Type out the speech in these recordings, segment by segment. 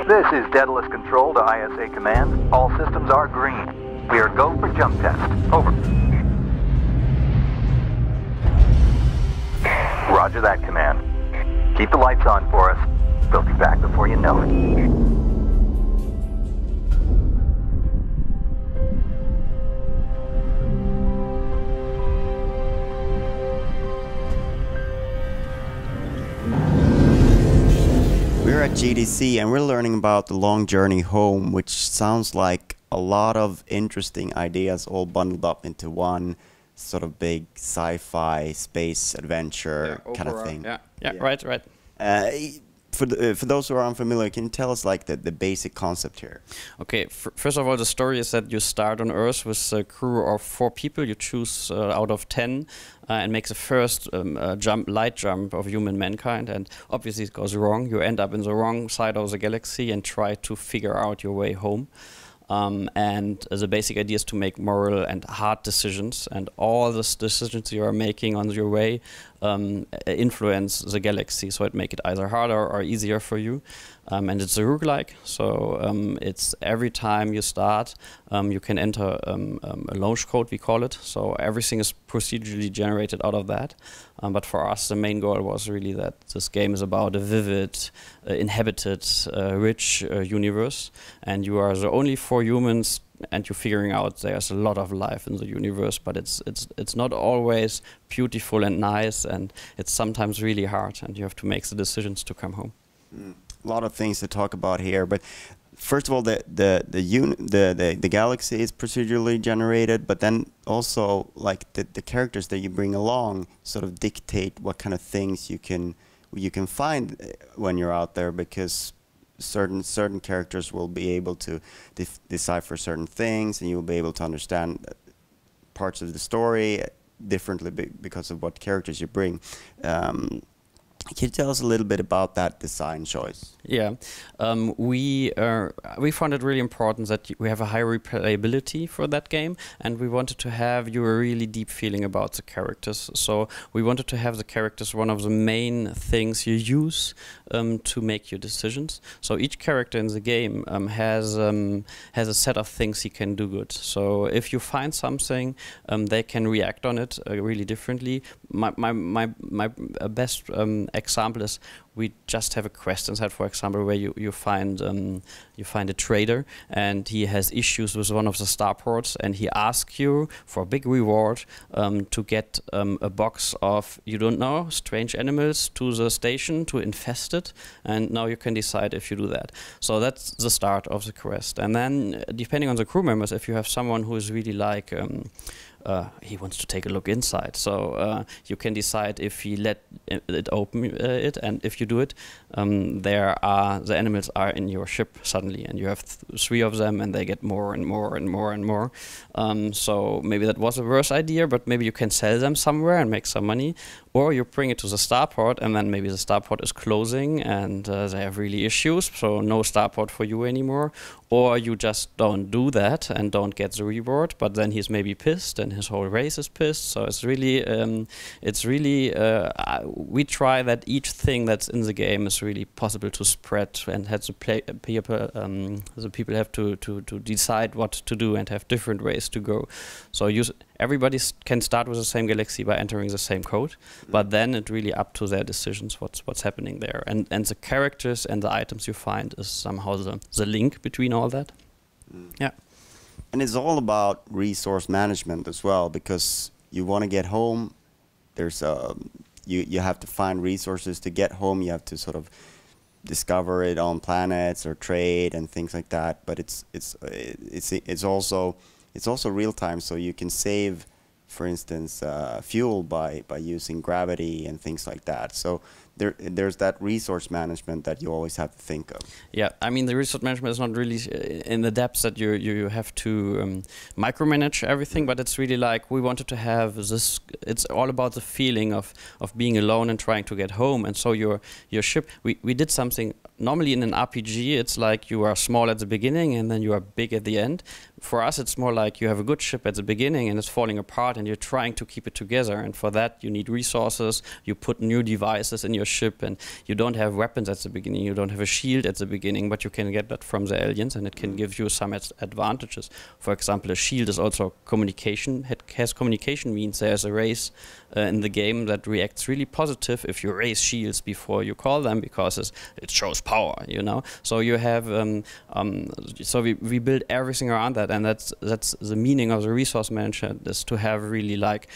This is Daedalus Control to ISA Command. All systems are green. We are go for jump test. Over. Roger that, Command. Keep the lights on for us. We'll be back before you know it. We're at GDC and we're learning about the long journey home, which sounds like a lot of interesting ideas all bundled up into one sort of big sci-fi space adventure kind of thing. Yeah, right. For those who are unfamiliar, can you tell us like the basic concept here? Okay, first of all, the story is that you start on Earth with a crew of 4 people. You choose out of 10 and make the first light jump of human mankind. And obviously it goes wrong. You end up in the wrong side of the galaxy and try to figure out your way home. And the basic idea is to make moral and hard decisions, and all the decisions you are making on your way influence the galaxy, so it make it either harder or easier for you. And it's a roguelike, so it's every time you start, you can enter a launch code, we call it, so everything is procedurally generated out of that. But for us, the main goal was really that this game is about a vivid, inhabited, rich universe, and you are the only 4 humans, and you're figuring out there's a lot of life in the universe, but it's not always beautiful and nice, and it's sometimes really hard, and you have to make the decisions to come home. A lot of things to talk about here, but first of all, the galaxy is procedurally generated, but then also like the characters that you bring along sort of dictate what kind of things you can find when you're out there, because certain characters will be able to decipher certain things, and you will be able to understand parts of the story differently because of what characters you bring. Can you tell us a little bit about that design choice? Yeah, we found it really important that we have a high replayability for that game, and we wanted to have you a really deep feeling about the characters. So we wanted to have the characters one of the main things you use to make your decisions. So each character in the game has a set of things he can do good. So if you find something, they can react on it really differently. My best example is we just have a quest inside, for example, where you find a trader, and he has issues with one of the starports, and he asks you for a big reward to get a box of, you don't know, strange animals to the station to infest it, and now you can decide if you do that. So that's the start of the quest. And then depending on the crew members, if you have someone who is really like he wants to take a look inside, so you can decide if he let it open it, and if you do it, the animals are in your ship suddenly, and you have 3 of them, and they get more and more and more and more. So maybe that was a worse idea, but maybe you can sell them somewhere and make some money, or you bring it to the starport, and then maybe the starport is closing and they have really issues, so no starport for you anymore. Or you just don't do that and don't get the reward, but then he's maybe pissed and his whole race is pissed. So it's really, we try that each thing that's in the game is really possible to spread, and have the people have to decide what to do and have different ways to go. So everybody can start with the same galaxy by entering the same code, but then it's really up to their decisions what's happening there. And the characters and the items you find is somehow the link between all that. Yeah. And it's all about resource management as well, because you want to get home. There's you have to find resources to get home. You have to sort of discover it on planets or trade and things like that. But it's also real time, so you can save, for instance, fuel by using gravity and things like that. So there's that resource management that you always have to think of. Yeah, I mean the resource management is not really in the depths that you have to micromanage everything, but it's really like we wanted to have this. It's all about the feeling of being alone and trying to get home. And so your ship. We did something. Normally in an RPG, it's like you are small at the beginning and then you are big at the end. For us, it's more like you have a good ship at the beginning and it's falling apart and you're trying to keep it together. And for that, you need resources. You put new devices in your ship, and you don't have weapons at the beginning. You don't have a shield at the beginning, but you can get that from the aliens, and it can give you some advantages. For example, a shield is also communication. It has communication, means there's a race in the game that reacts really positive if you raise shields before you call them, because it shows power, you know. So you have so we build everything around that, and that's the meaning of the resource management, is to have really like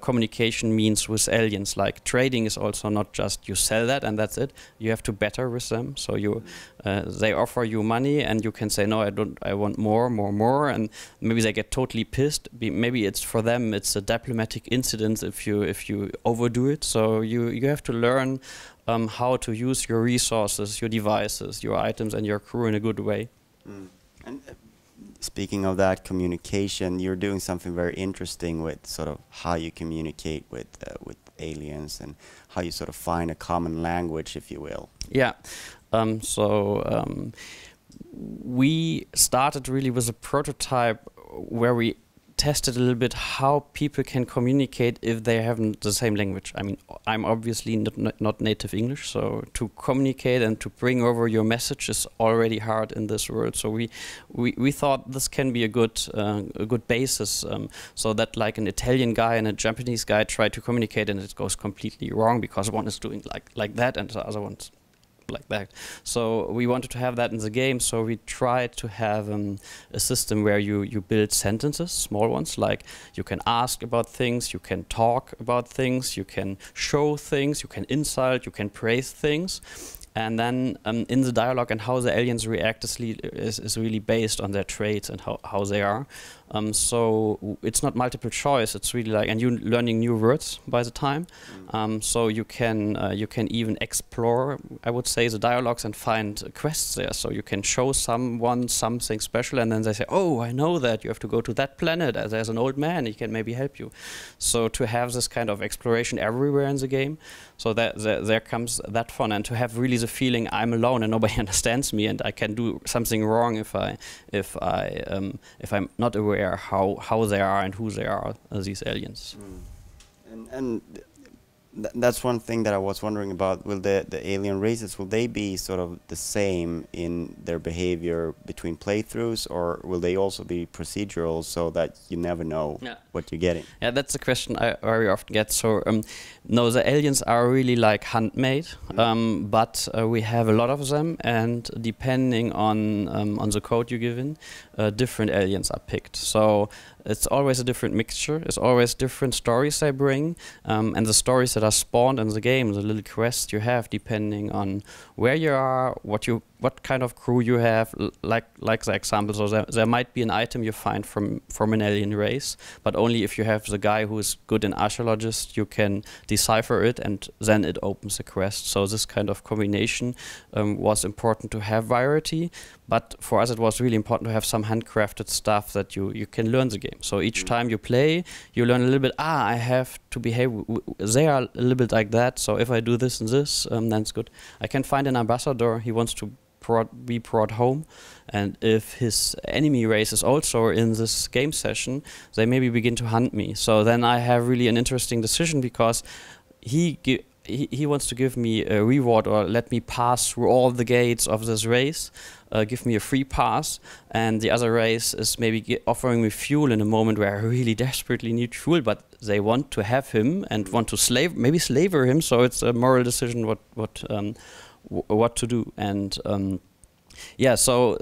communication means with aliens. Like trading is also not just you sell that and that's it. You have to better with them. So you they offer you money and you can say no, I don't. I want more, and maybe they get totally pissed. Maybe it's for them it's a diplomatic incident if you overdo it. So you have to learn how to use your resources, your devices, your items, and your crew in a good way. And speaking of that communication, you're doing something very interesting with sort of how you communicate with aliens and how you sort of find a common language, if you will. Yeah. We started really with a prototype where we tested a little bit how people can communicate if they haven't the same language. I mean, I'm obviously not native English, so to communicate and to bring over your message is already hard in this world. So we thought this can be a good basis, so that like an Italian guy and a Japanese guy try to communicate and it goes completely wrong because one is doing like that and the other one's like that. So we wanted to have that in the game, so we tried to have a system where you build sentences, small ones, like you can ask about things, you can talk about things, you can show things, you can insult, you can praise things. And then in the dialogue and how the aliens react is really based on their traits and how they are. So it's not multiple choice. It's really like, and you're learning new words by the time. So you can even explore, I would say, the dialogues and find quests there. So you can show someone something special, and then they say, "Oh, I know that. You have to go to that planet. There's an old man. He can maybe help you." So to have this kind of exploration everywhere in the game, so that there comes that fun, and to have really the feeling I'm alone and nobody understands me, and I can do something wrong if I'm not aware how they are and who they are, these aliens. And that's one thing that I was wondering about. Will the alien races, will they be sort of the same in their behavior between playthroughs, or will they also be procedural so that you never know what you're getting? Yeah, that's a question I very often get. So no, the aliens are really like handmade, but we have a lot of them, and depending on the code you give in, different aliens are picked. So it's always a different mixture. It's always different stories they bring, and the stories that are spawned in the game, the little quests you have, depending on where you are, what kind of crew you have. Like the example, so there might be an item you find from an alien race, but only if you have the guy who is good in archaeologist, you can decipher it, and then it opens a quest. So this kind of combination was important to have variety. But for us, it was really important to have some handcrafted stuff that you can learn the game. So each time you play, you learn a little bit, I have to behave, they are a little bit like that, so if I do this and this, then it's good. I can find an ambassador, he wants to be brought home, and if his enemy race is also in this game session, they maybe begin to hunt me. So then I have really an interesting decision, because he wants to give me a reward or let me pass through all the gates of this race, give me a free pass, and the other race is maybe offering me fuel in a moment where I really desperately need fuel, but they want to have him and want to slaver him, so it's a moral decision what to do. And so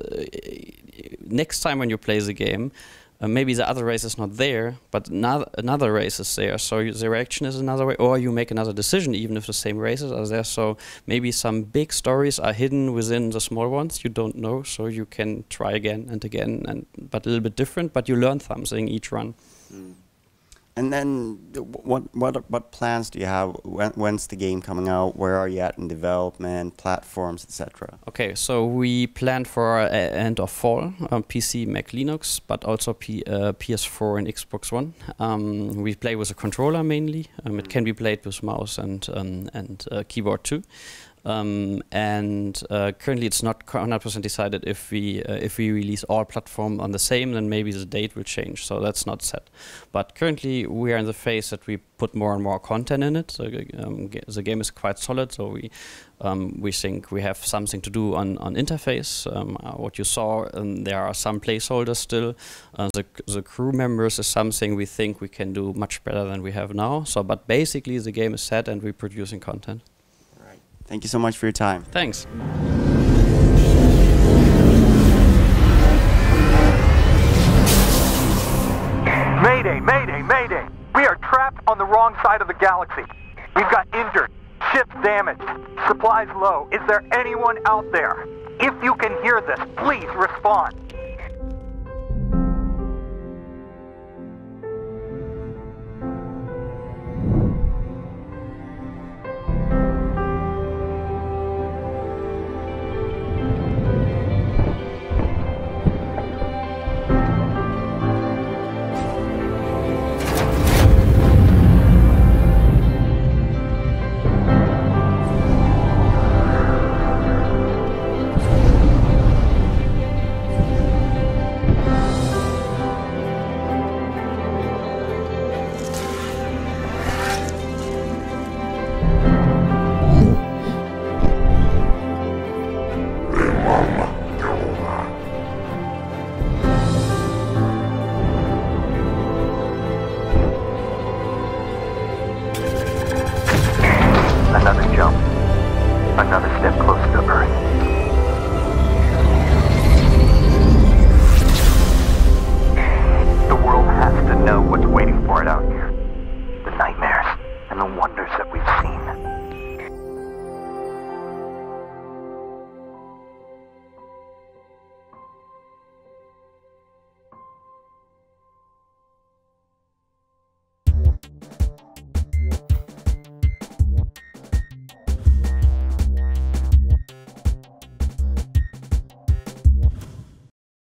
next time when you play the game, maybe the other race is not there, but another race is there. So the reaction is another way, or you make another decision even if the same races are there. So maybe some big stories are hidden within the small ones you don't know. So you can try again and again, but a little bit different. But you learn something each run. And then, what plans do you have? When's the game coming out? Where are you at in development, platforms, etc.? Okay, so we plan for end of fall, PC, Mac, Linux, but also PS4 and Xbox One. We play with a controller mainly. It can be played with mouse and keyboard too. Currently it's not 100% decided if we release all platforms on the same, then maybe the date will change. So that's not set. But currently we are in the phase that we put more and more content in it. So the game is quite solid. So we think we have something to do on interface. What you saw, there are some placeholders still. The crew members is something we think we can do much better than we have now. So, but basically the game is set and we're producing content. Thank you so much for your time. Thanks. Mayday, mayday, mayday! We are trapped on the wrong side of the galaxy. We've got injured, ships damaged, supplies low. Is there anyone out there? If you can hear this, please respond.